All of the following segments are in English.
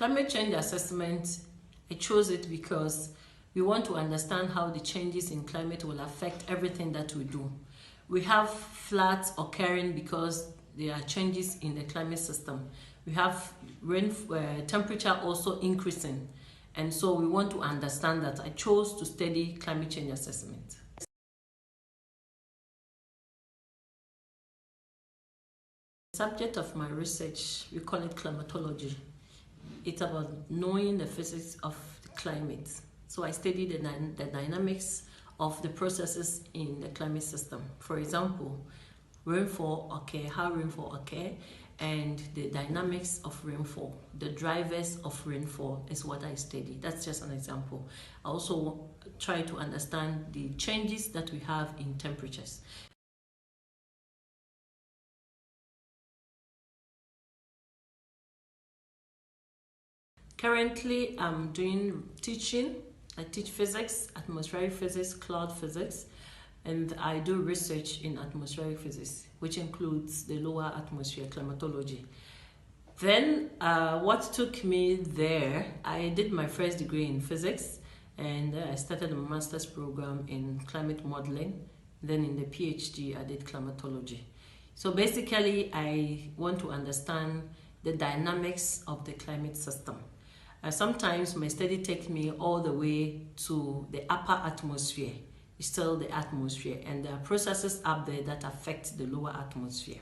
Climate change assessment, I chose it because we want to understand how the changes in climate will affect everything that we do. We have floods occurring because there are changes in the climate system. We have temperature also increasing, and so we want to understand that. I chose to study climate change assessment. The subject of my research, we call it climatology. It's about knowing the physics of the climate. So I studied the dynamics of the processes in the climate system. For example, rainfall occur, how rainfall occur, and the dynamics of rainfall, the drivers of rainfall is what I study. That's just an example. I also try to understand the changes that we have in temperatures. Currently, I'm doing teaching. I teach physics, atmospheric physics, cloud physics, and I do research in atmospheric physics, which includes the lower atmosphere, climatology. Then what took me there, I did my first degree in physics, and I started a master's program in climate modeling. Then in the PhD, I did climatology. So basically, I want to understand the dynamics of the climate system. Sometimes my study takes me all the way to the upper atmosphere. It's still the atmosphere, and there are processes up there that affect the lower atmosphere.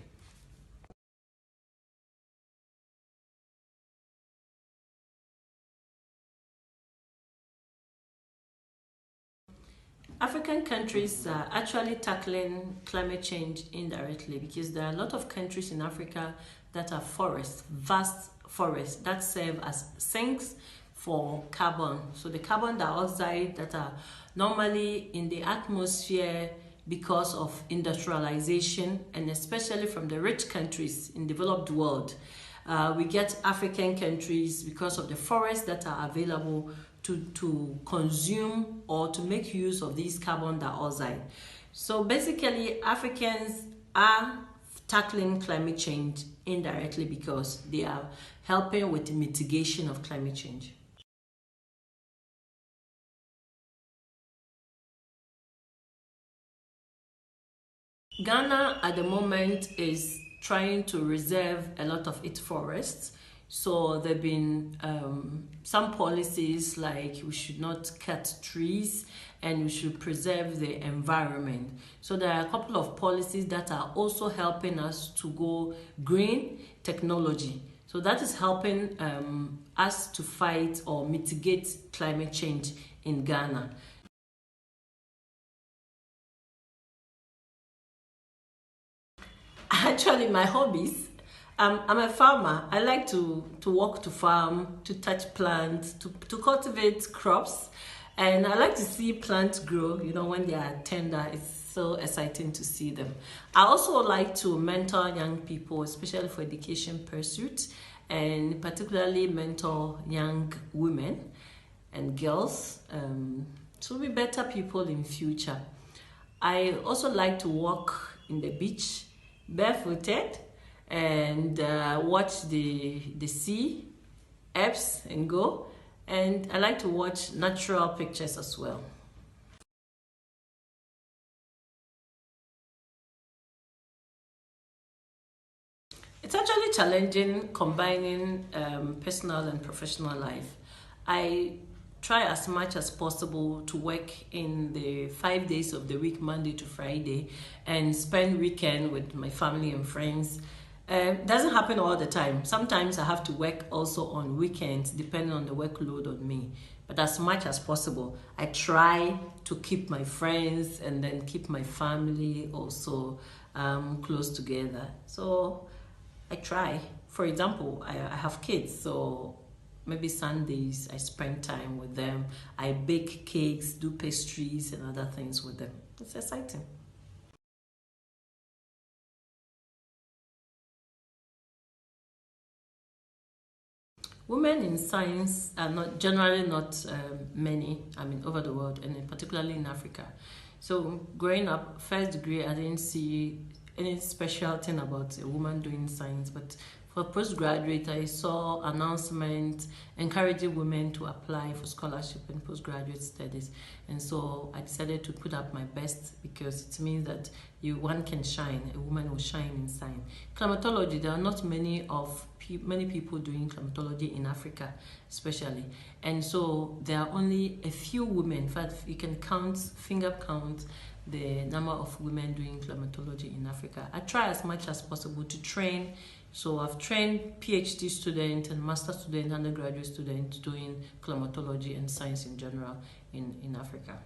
African countries are actually tackling climate change indirectly because there are a lot of countries in Africa that are forests, vast forests that serve as sinks for carbon. So the carbon dioxide that are normally in the atmosphere because of industrialization, and especially from the rich countries in the developed world. We get African countries because of the forests that are available to consume or to make use of these carbon dioxide. So basically, Africans are tackling climate change indirectly because they are helping with the mitigation of climate change. Ghana at the moment is trying to reserve a lot of its forests. So there have been some policies like we should not cut trees and we should preserve the environment. So there are a couple of policies that are also helping us to go green technology. So that is helping us to fight or mitigate climate change in Ghana. Actually, my hobbies, I'm a farmer. I like to walk to farm, to touch plants, to cultivate crops. And I like to see plants grow, you know, when they are tender. It's so exciting to see them. I also like to mentor young people, especially for education pursuits, and particularly mentor young women and girls to be better people in future. I also like to walk in the beach barefooted and watch the sea ebbs and go, and I like to watch natural pictures as well. It's actually challenging combining personal and professional life. I try as much as possible to work in the 5 days of the week, Monday to Friday, and spend weekend with my family and friends. Doesn't happen all the time. Sometimes I have to work also on weekends, depending on the workload on me. But as much as possible, I try to keep my friends and then keep my family also close together. So I try. For example, I have kids, so maybe Sundays I spend time with them. I bake cakes, do pastries and other things with them. It's exciting. Women in science are generally not many, over the world, and particularly in Africa. So growing up, first degree, I didn't see any special thing about a woman doing science, but For postgraduate, I saw announcements encouraging women to apply for scholarship in postgraduate studies. And so I decided to put up my best, because it means that one can shine, a woman will shine in science. Climatology, there are not many people doing climatology in Africa, especially. And so there are only a few women. In fact, you can finger count the number of women doing climatology in Africa. I try as much as possible to train. So I've trained PhD students and master students, undergraduate students doing climatology and science in general in Africa.